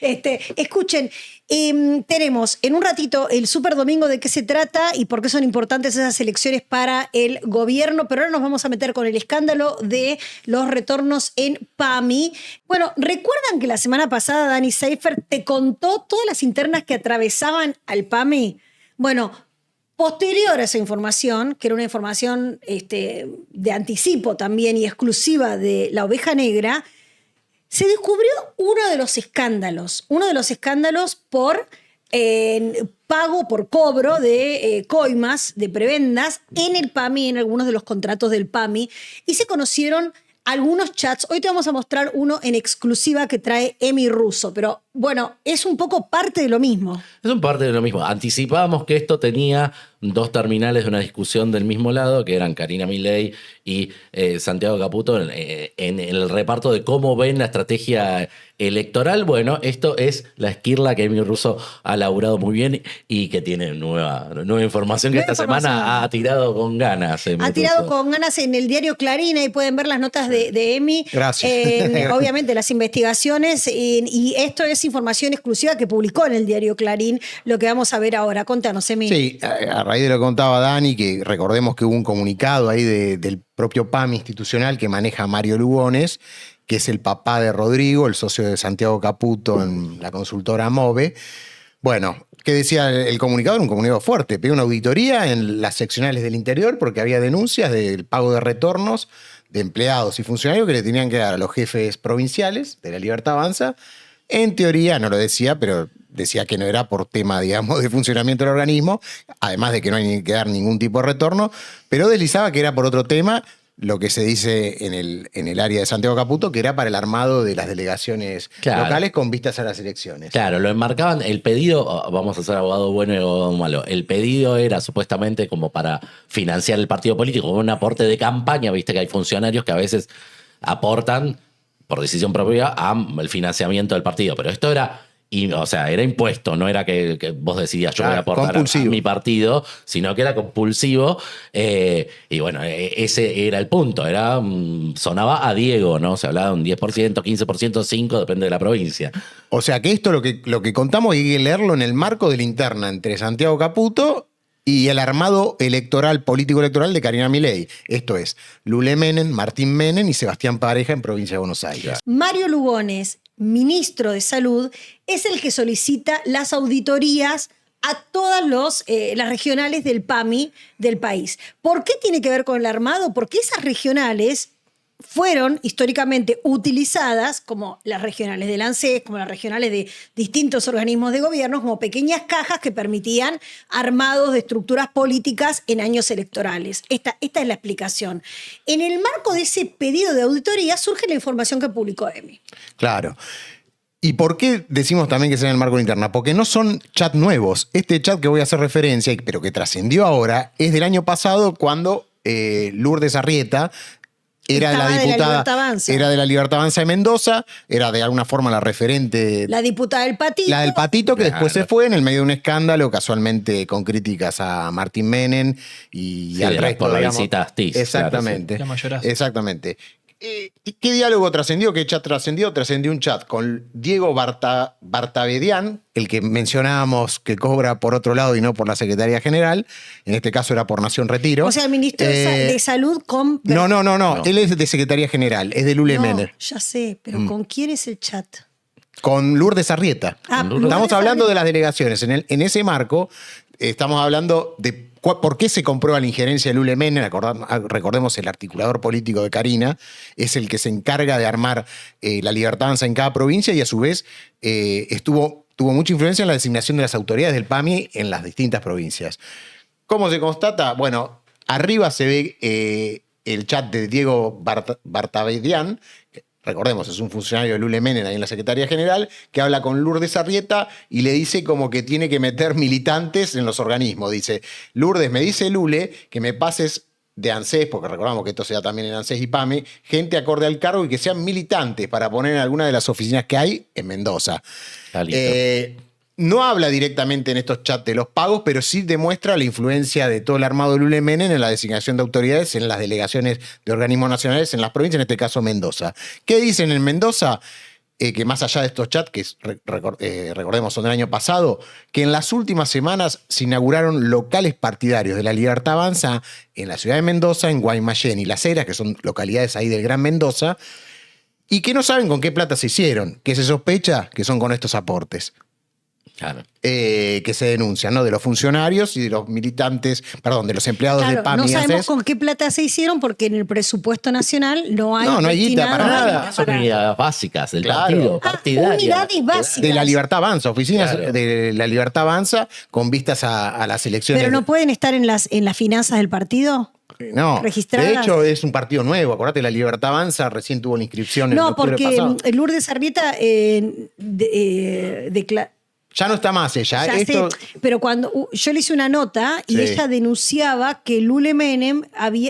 Escuchen, tenemos en un ratito el Super Domingo, de qué se trata y por qué son importantes esas elecciones para el gobierno, pero ahora nos vamos a meter con el escándalo de los retornos en PAMI. Bueno, ¿recuerdan que la semana pasada Dani Seifert te contó todas las internas que atravesaban al PAMI? Bueno, posterior a esa información, que era una información de anticipo también y exclusiva de La Oveja Negra, se descubrió uno de los escándalos por pago por cobro de coimas, de prebendas en el PAMI, en algunos de los contratos del PAMI, y se conocieron algunos chats. Hoy te vamos a mostrar uno en exclusiva que trae Emi Russo, pero bueno, es un poco parte de lo mismo. Es un parte de lo mismo. Anticipábamos que esto tenía dos terminales de una discusión del mismo lado, que eran Karina Milei y Santiago Caputo, en el reparto de cómo ven la estrategia electoral. Bueno, esto es la esquirla que Emi Russo ha laburado muy bien y que tiene nueva información que esta semana ha tirado con ganas. Ha tirado con ganas en el diario Clarín, ahí pueden ver las notas de Emi. Gracias. Obviamente las investigaciones, y esto es información exclusiva que publicó en el diario Clarín, lo que vamos a ver ahora. Contanos, Emi. Sí, a raíz de lo que contaba Dani, que recordemos que hubo un comunicado ahí del propio PAMI institucional que maneja Mario Lugones, que es el papá de Rodrigo, el socio de Santiago Caputo en la consultora MOVE. Bueno, ¿qué decía el comunicado? Era un comunicado fuerte. Pidió una auditoría en las seccionales del interior porque había denuncias del pago de retornos de empleados y funcionarios que le tenían que dar a los jefes provinciales de la Libertad Avanza. En teoría, no lo decía, pero decía que no era por tema, digamos, de funcionamiento del organismo, además de que no hay que dar ningún tipo de retorno, pero deslizaba que era por otro tema, lo que se dice en el área de Santiago Caputo, que era para el armado de las delegaciones locales con vistas a las elecciones. Claro, lo enmarcaban, el pedido, vamos a ser abogado bueno y abogado malo, el pedido era supuestamente como para financiar el partido político, con un aporte de campaña, viste que hay funcionarios que a veces aportan por decisión propia al financiamiento del partido, pero esto era era impuesto, no era que vos decidías yo voy a aportar a mi partido, sino que era compulsivo. Y bueno, ese era el punto. Sonaba a Diego, ¿no? Se hablaba de un 10%, 15%, 5%, depende de la provincia. O sea que esto lo que contamos hay que leerlo en el marco de la interna entre Santiago Caputo y el armado político-electoral de Karina Milei. Esto es Lule Menem, Martín Menem y Sebastián Pareja en provincia de Buenos Aires. Mario Lugones, ministro de Salud, es el que solicita las auditorías a todas las regionales del PAMI del país. ¿Por qué tiene que ver con el armado? Porque esas regionales fueron históricamente utilizadas, como las regionales del ANSES, como las regionales de distintos organismos de gobierno, como pequeñas cajas que permitían armados de estructuras políticas en años electorales. Esta es la explicación. En el marco de ese pedido de auditoría surge la información que publicó Emi. Claro. ¿Y por qué decimos también que sea en el marco de interna? Porque no son chats nuevos. Este chat que voy a hacer referencia, pero que trascendió ahora, es del año pasado cuando Lourdes Arrieta era la diputada, era de la Libertad Avanza de Mendoza, era de alguna forma la referente. La diputada del Patito. La del Patito, que después se fue en el medio de un escándalo, casualmente con críticas a Martín Menem y al resto. Por la visita a Astiz. Exactamente. Claro, sí. Exactamente. ¿Qué diálogo trascendió? ¿Qué chat trascendió? Trascendió un chat con Diego Bartavedian, el que mencionábamos que cobra por otro lado y no por la Secretaría General. En este caso era por Nación Retiro. O sea, el ministro de Salud con... No. Él es de Secretaría General, es de Lule Menem. Ya sé, pero ¿con quién es el chat? Con Lourdes Arrieta. Estamos hablando de las delegaciones. En ese marco estamos hablando de por qué se comprueba la injerencia de Lule Menem. Recordemos, el articulador político de Karina es el que se encarga de armar la Libertad Avanza en cada provincia y a su vez tuvo mucha influencia en la designación de las autoridades del PAMI en las distintas provincias. ¿Cómo se constata? Bueno, arriba se ve el chat de Diego Bartavedian. Recordemos, es un funcionario de Lule Menem ahí en la Secretaría General, que habla con Lourdes Arrieta y le dice como que tiene que meter militantes en los organismos. Dice, Lourdes, me dice Lule que me pases de ANSES, porque recordamos que esto se da también en ANSES y PAMI, gente acorde al cargo y que sean militantes para poner en alguna de las oficinas que hay en Mendoza. No habla directamente en estos chats de los pagos, pero sí demuestra la influencia de todo el armado de Lule Menem en la designación de autoridades en las delegaciones de organismos nacionales en las provincias, en este caso Mendoza. ¿Qué dicen en Mendoza? que más allá de estos chats, que recordemos son del año pasado, que en las últimas semanas se inauguraron locales partidarios de la Libertad Avanza en la ciudad de Mendoza, en Guaymallén y Las Heras, que son localidades ahí del Gran Mendoza, y que no saben con qué plata se hicieron, que se sospecha que son con estos aportes. Claro. Que se denuncian, ¿no? De los funcionarios y de los militantes, perdón, de los empleados de PAMI. No y sabemos ANSES. con qué plata se hicieron porque en el presupuesto nacional no hay guita para nada. Son unidades básicas del Claro. partido, partidarias. Unidades básicas. De la Libertad Avanza, oficinas Claro. de la Libertad Avanza con vistas a las elecciones. Pero no pueden estar en las finanzas del partido. No, registradas. de hecho es un partido nuevo. Acordate, la Libertad Avanza recién tuvo la inscripción en No, octubre porque pasado. Lourdes Arrieta Ya no está más ella. ya Esto, sé, pero cuando yo le hice una nota y Sí. ella denunciaba que Lule Menem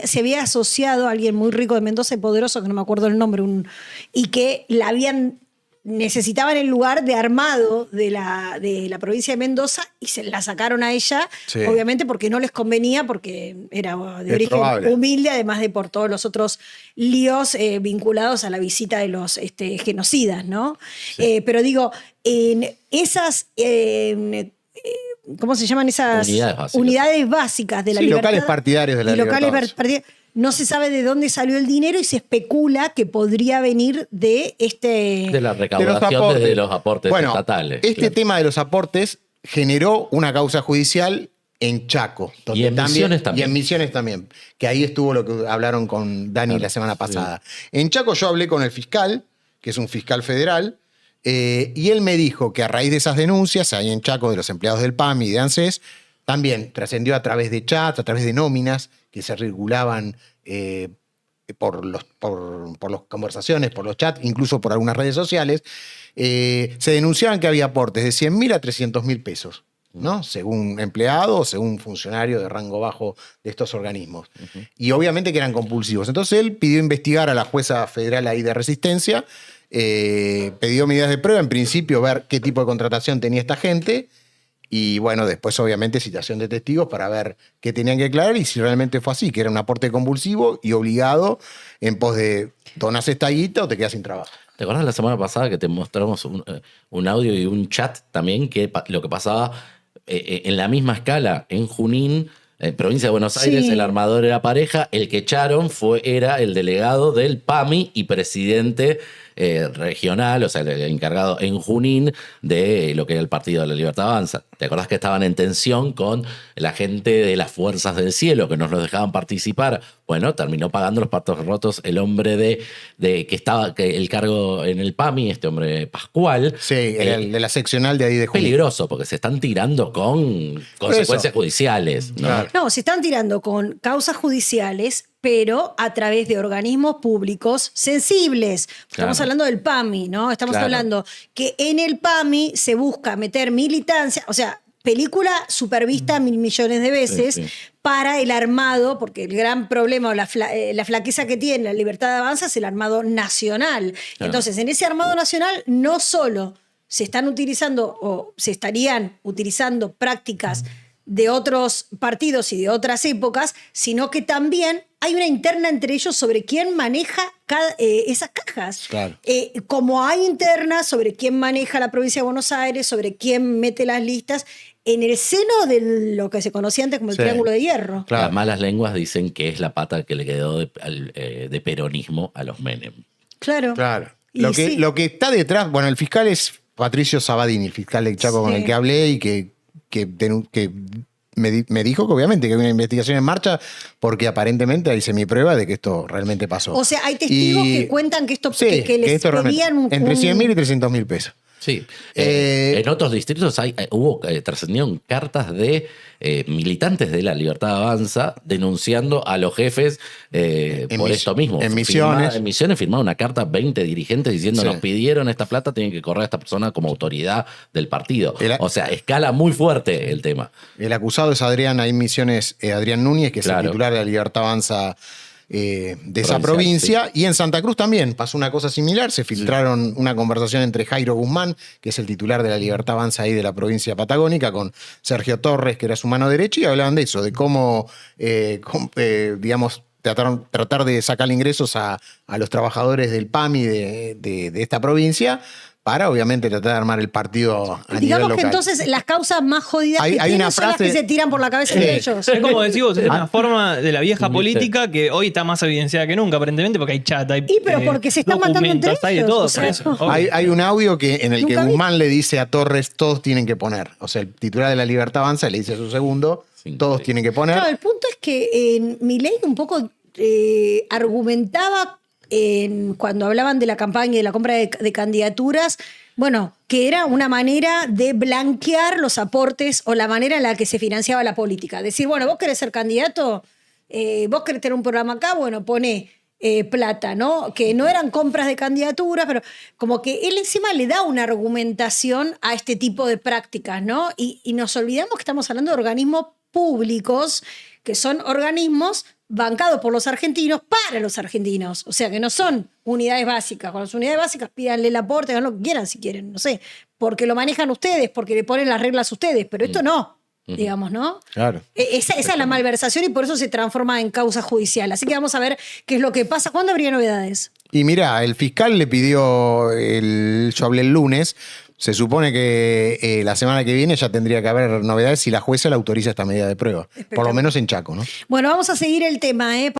se había asociado a alguien muy rico de Mendoza y poderoso, que no me acuerdo el nombre, y que necesitaban el lugar de armado de la provincia de Mendoza y se la sacaron a ella, Sí. obviamente porque no les convenía, porque era de Es origen probable. humilde, además de por todos los otros líos vinculados a la visita de los genocidas, ¿no? Pero digo, en esas... ¿cómo se llaman esas Unidades básicas de la Sí, libertad? locales partidarios de la y locales Libertad. partidarios. No se sabe de dónde salió el dinero y se especula que podría venir de De la de los recaudación aportes. desde los aportes Bueno, estatales. este claro. tema de los aportes generó una causa judicial en Chaco. Y en Misiones también. Y en Misiones también, que ahí estuvo lo que hablaron con Dani la semana pasada. En Chaco yo hablé con el fiscal, que es un fiscal federal, y él me dijo que a raíz de esas denuncias, ahí en Chaco, de los empleados del PAMI y de ANSES, también trascendió a través de chats, a través de nóminas que se regulaban por las conversaciones, por los chats, incluso por algunas redes sociales, se denunciaban que había aportes de 100.000 a 300.000 pesos, ¿no? Según empleado o según funcionario de rango bajo de estos organismos. Y obviamente que eran compulsivos. Entonces él pidió investigar a la jueza federal ahí de Resistencia, pidió medidas de prueba, en principio ver qué tipo de contratación tenía esta gente. Y bueno, después obviamente citación de testigos para ver qué tenían que aclarar y si realmente fue así, que era un aporte compulsivo y obligado en pos de donás esta guita o te quedas sin trabajo. ¿Te acuerdas la semana pasada que te mostramos un audio y un chat también que lo que pasaba en la misma escala en Junín, provincia de Buenos Aires, Sí. el armador era pareja, el que echaron era el delegado del PAMI y presidente regional, o sea, el encargado en Junín de lo que era el Partido de la Libertad Avanza. ¿Te acordás que estaban en tensión con la gente de las Fuerzas del Cielo que nos los dejaban participar? Bueno, terminó pagando los patos rotos el hombre que el cargo en el PAMI, este hombre Pascual. Sí, el de la seccional de ahí de Junín. Peligroso, porque se están tirando con consecuencias judiciales, ¿no? Claro. No, se están tirando con causas judiciales, pero a través de organismos públicos sensibles. Estamos Claro. hablando del PAMI, ¿no? Estamos Claro. hablando que en el PAMI se busca meter militancia, o sea, película supervista 1.000 millones de veces Sí, sí. para el armado, porque el gran problema o la flaqueza que tiene la Libertad de Avanza es el armado nacional. Claro. Entonces, en ese armado nacional no solo se están utilizando o se estarían utilizando prácticas de otros partidos y de otras épocas, sino que también hay una interna entre ellos sobre quién maneja esas cajas. Claro. Como hay internas sobre quién maneja la provincia de Buenos Aires, sobre quién mete las listas, en el seno de lo que se conocía antes como el Sí. Triángulo de Hierro. Claro. Las malas lenguas dicen que es la pata que le quedó de peronismo a los Menem. Claro. Claro. Y Lo sí. que está detrás, bueno, el fiscal es Patricio Sabadini, el fiscal de Chaco con Sí. el que hablé y que me dijo que obviamente que hay una investigación en marcha porque aparentemente hay semiprueba de que esto realmente pasó. O sea, hay testigos que cuentan que esto Sí, que les esto realmente- pedían entre 100.000 y 300.000 pesos. Sí. Eh, En otros distritos trascendieron cartas de militantes de la Libertad Avanza denunciando a los jefes por esto mismo. en Misiones. En Misiones firmaron una carta 20 dirigentes diciendo Sí. nos pidieron esta plata, tienen que correr a esta persona como autoridad del partido. El- O sea, escala muy fuerte el tema. El acusado es Adrián, ahí en Misiones, Adrián Núñez, que es Claro. el titular de la Libertad Avanza de esa Provincial, provincia. Y en Santa Cruz también pasó una cosa similar. Se filtraron una conversación entre Jairo Guzmán, que es el titular de la Libertad Avanza ahí de la provincia patagónica, con Sergio Torres, que era su mano derecha, y hablaban de eso, de cómo digamos, tratar de sacarle ingresos a los trabajadores del PAMI de esta provincia, para obviamente tratar de armar el partido a nivel Digamos local. que entonces las causas más jodidas que tienen son las que se tiran por la cabeza de ellos. Es como decís vos, es una forma de la vieja política que hoy está más evidenciada que nunca, aparentemente, porque hay chat, hay pero porque se están matando entre hay de ellos, todo, o sea, por eso. Hay un audio en el que Nunca vi. Guzmán le dice a Torres, todos tienen que poner. O sea, el titular de La Libertad Avanza le dice a su segundo, todos tienen que poner. Claro, el punto es que Milei un poco argumentaba cuando hablaban de la campaña y de la compra de candidaturas, bueno, que era una manera de blanquear los aportes o la manera en la que se financiaba la política. Decir, bueno, vos querés ser candidato, vos querés tener un programa acá, bueno, pone plata, ¿no? Que no eran compras de candidaturas, pero como que él encima le da una argumentación a este tipo de prácticas, ¿no? Y nos olvidamos que estamos hablando de organismos públicos, que son organismos bancados por los argentinos para los argentinos. O sea, que no son unidades básicas. Con las unidades básicas pídanle el aporte, hagan lo que quieran si quieren, no sé. Porque lo manejan ustedes, porque le ponen las reglas ustedes. Pero esto no, digamos, ¿no? Claro. Esa es la malversación y por eso se transforma en causa judicial. Así que vamos a ver qué es lo que pasa. ¿Cuándo habría novedades? Y mira, el fiscal le pidió, yo hablé el lunes, se supone que la semana que viene ya tendría que haber novedades si la jueza le autoriza esta medida de prueba. Por lo menos en Chaco, ¿no? Bueno, vamos a seguir el tema, ¿eh?